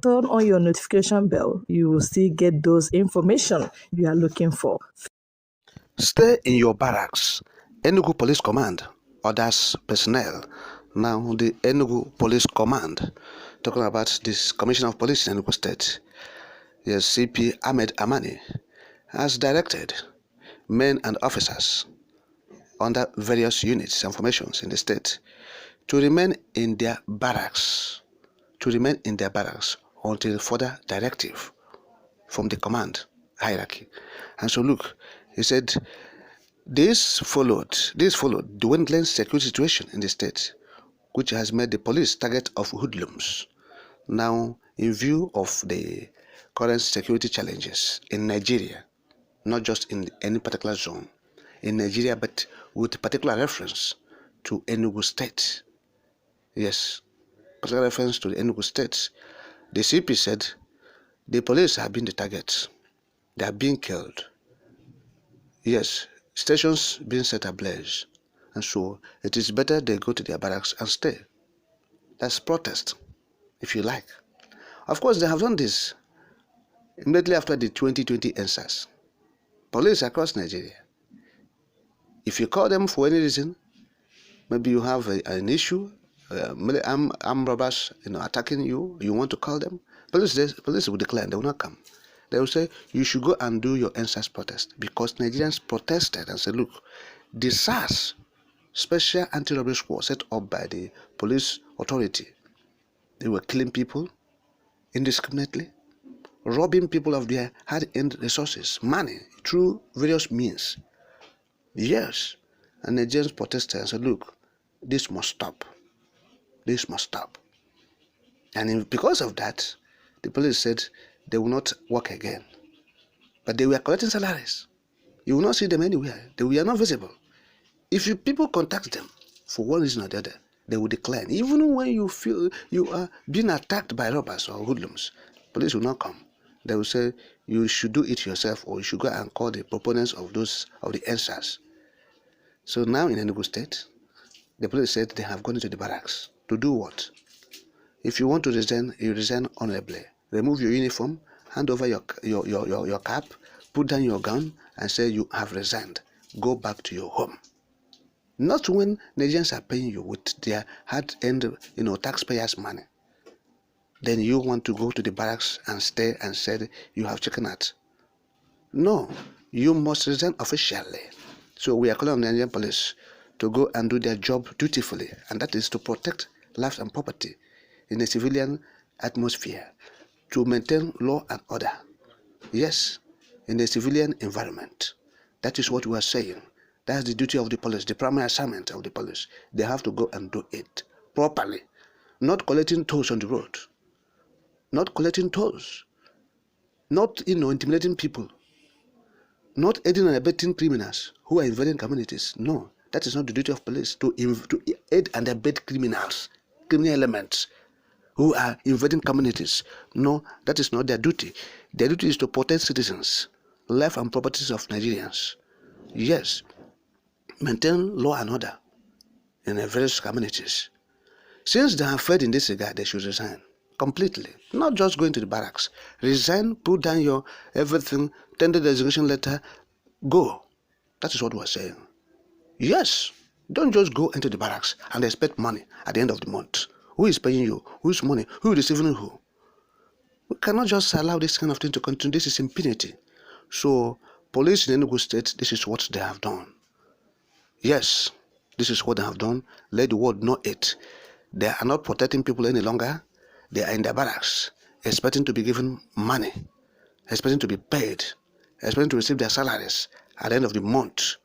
turn on your notification bell, you will still get those information you are looking for. Stay in your barracks. Enugu Police Command orders personnel. Now the Enugu Police Command, talking about this Commissioner of Police in Enugu State, yes, CP Ahmed Amani, has directed men and officers under various units and formations in the state to remain in their barracks, until further directive from the command hierarchy. And so look, he said this followed the dwindling security situation in the state, which has made the police target of hoodlums. Now, in view of the current security challenges in Nigeria, not just in any particular zone, in Nigeria, but with particular reference to Enugu State. Yes, particular reference to the Enugu State. The CP said the police have been the target. They are being killed. Yes, stations being set ablaze. And so it is better they go to their barracks and stay. That's protest, if you like. Of course, they have done this immediately after the 2020 EndSARS. Police across Nigeria, if you call them for any reason, maybe you have an issue, armed robbers, attacking you, you want to call them, police will declare, they will not come. They will say, you should go and do your EndSARS protest, because Nigerians protested and said, look, the SARS, Special Anti-Robbery Squad, set up by the police authority, they were killing people indiscriminately, robbing people of their hard-earned resources, money, through various means. Yes, and Nigerians protested and said, look, this must stop. This must stop. And because of that, the police said they will not work again. But they were collecting salaries. You will not see them anywhere. They were not visible. If people contact them for one reason or the other, they will decline. Even when you feel you are being attacked by robbers or hoodlums, police will not come. They will say you should do it yourself, or you should go and call the proponents of the EndSARS. So now in Enugu State, the police said they have gone into the barracks to do what? If you want to resign, you resign honorably. Remove your uniform, hand over your cap, put down your gun, and say you have resigned. Go back to your home. Not when Nigerians are paying you with their hard-earned, taxpayers' money. Then you want to go to the barracks and stay and say you have chicken out. No, you must resign officially. So we are calling on the Nigerian police to go and do their job dutifully, and that is to protect life and property in a civilian atmosphere, to maintain law and order. Yes, in a civilian environment. That is what we are saying. That's the duty of the police, the primary assignment of the police. They have to go and do it properly, not collecting tolls on the road, not collecting tolls, not intimidating people, not aiding and abetting criminals who are invading communities. No, that is not the duty of police, to aid and abet criminals, criminal elements who are invading communities. No, that is not their duty. Their duty is to protect citizens, life and properties of Nigerians. Yes, maintain law and order in various communities. Since they have failed in this regard, they should resign completely. Not just going to the barracks. Resign, put down your everything, tender the resignation letter, go. That is what we are saying. Yes, don't just go into the barracks and expect money at the end of the month. Who is paying you? Whose money? Who is receiving who? We cannot just allow this kind of thing to continue. This is impunity. So, police in Enugu State, this is what they have done. Yes, this is what they have done. Let the world know it. They are not protecting people any longer. They are in their barracks, expecting to be given money, expecting to be paid, expecting to receive their salaries at the end of the month.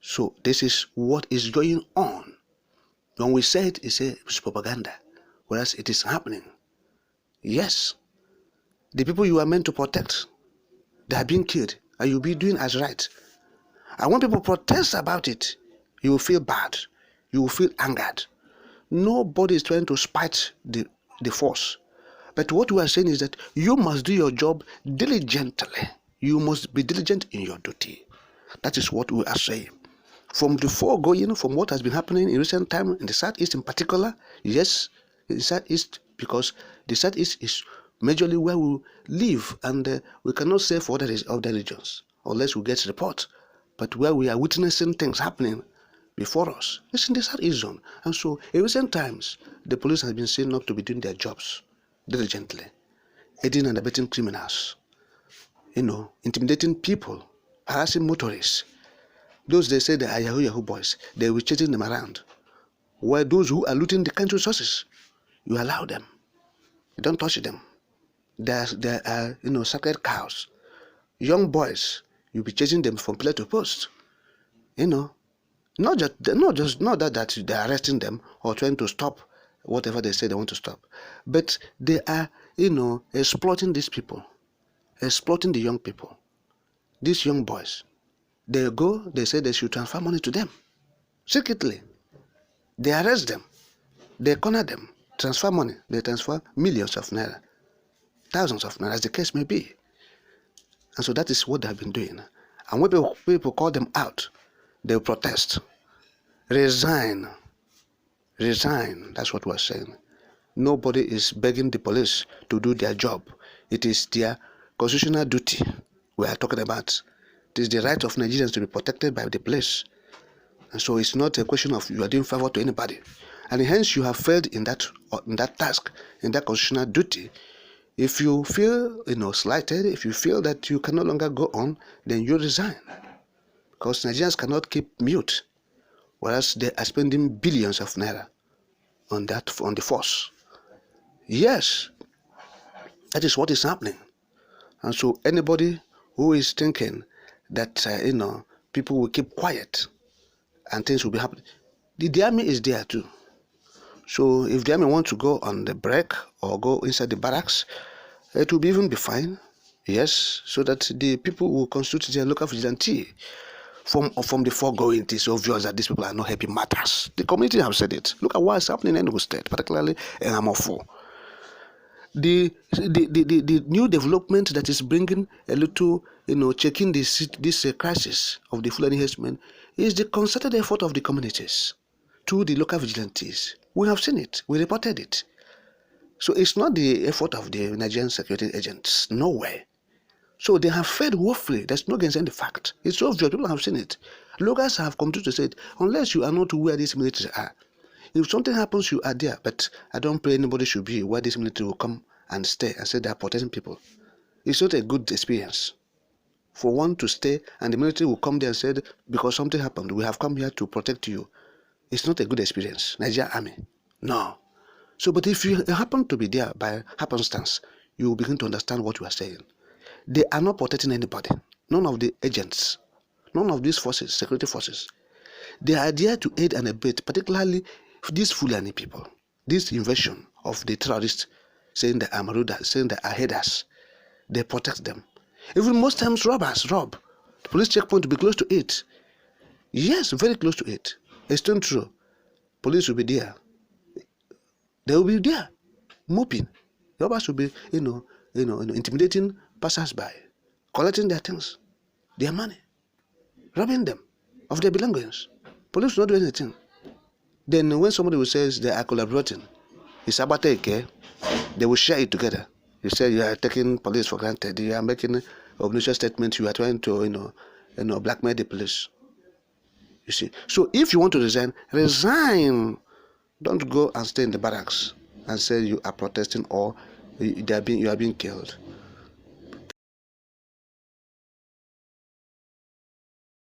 So this is what is going on. When we say it's propaganda, whereas it is happening. Yes, the people you are meant to protect, they are being killed, and you'll be doing as right. And when people protest about it, you will feel bad. You will feel angered. Nobody is trying to spite the force. But what we are saying is that you must do your job diligently. You must be diligent in your duty. That is what we are saying. From the foregoing, from what has been happening in recent time, in the Southeast in particular, yes, in the Southeast, because the Southeast is majorly where we live, and we cannot say for other regions unless we get report. But where we are witnessing things happening before us, it's in the Southeast zone. And so in recent times, the police has been seen not to be doing their jobs diligently, aiding and abetting criminals, intimidating people, harassing motorists. Those they say they are Yahoo boys, they will chasing them around. Where those who are looting the country resources, you allow them. You don't touch them. They are sacred cows. Young boys, you'll be chasing them from pillar to post. Not that they're arresting them or trying to stop whatever they say they want to stop, but they are exploiting these people, exploiting the young people, these young boys. They say they should transfer money to them secretly. They arrest them, they corner them, transfer money, they transfer millions of naira, thousands of naira, as the case may be. And so that is what they have been doing. And when people call them out, they will protest. Resign. That's what we're saying. Nobody is begging the police to do their job. It is their constitutional duty we are talking about. It is the right of Nigerians to be protected by the police. And so it's not a question of you are doing favor to anybody. And hence you have failed in that task, in that constitutional duty. If you feel slighted, if you feel that you can no longer go on, then you resign. Because Nigerians cannot keep mute, whereas they are spending billions of naira on the force. Yes, that is what is happening. And so anybody who is thinking that people will keep quiet and things will be happening, the army is there too. So if the army want to go on the break or go inside the barracks, it will even be fine. Yes, so that the people will constitute their local vigilante. From the foregoing, it is obvious that these people are not happy matters. The community have said it. Look at what is happening in Enugu State, particularly in Amofo. The new development that is bringing a little, checking this crisis of the Fulani herdsmen is the concerted effort of the communities to the local vigilantes. We have seen it. We reported it. So it's not the effort of the Nigerian security agents. No way. So they have failed woefully. There's no gainsaying the fact. It's so obvious. People have seen it. Locals have come to say it. Unless you are not where these militaries are. If something happens, you are there. But I don't pray anybody should be where this military will come and stay and say they are protecting people. It's not a good experience. For one to stay and the military will come there and say, because something happened, we have come here to protect you. It's not a good experience. Nigerian army. No. So, but if you happen to be there by happenstance, you will begin to understand what you are saying. They are not protecting anybody. None of the agents, none of these forces, security forces. They are there to aid and abet, particularly these Fulani people. This invasion of the terrorists, saying they are marauders, saying they are headers. They protect them. Even most times robbers rob. The police checkpoint will be close to it. Yes, very close to it. It's still true. Police will be there. They will be there, moping. Robbers will be, intimidating passers-by, collecting their things, their money, robbing them of their belongings. Police will not do anything. Then when somebody will say they are collaborating, it's about they will share it together. You say you are taking police for granted. You are making obnoxious statements. You are trying to, blackmail the police. You see. So if you want to resign, resign. Don't go and stay in the barracks and say you are protesting or you are being killed.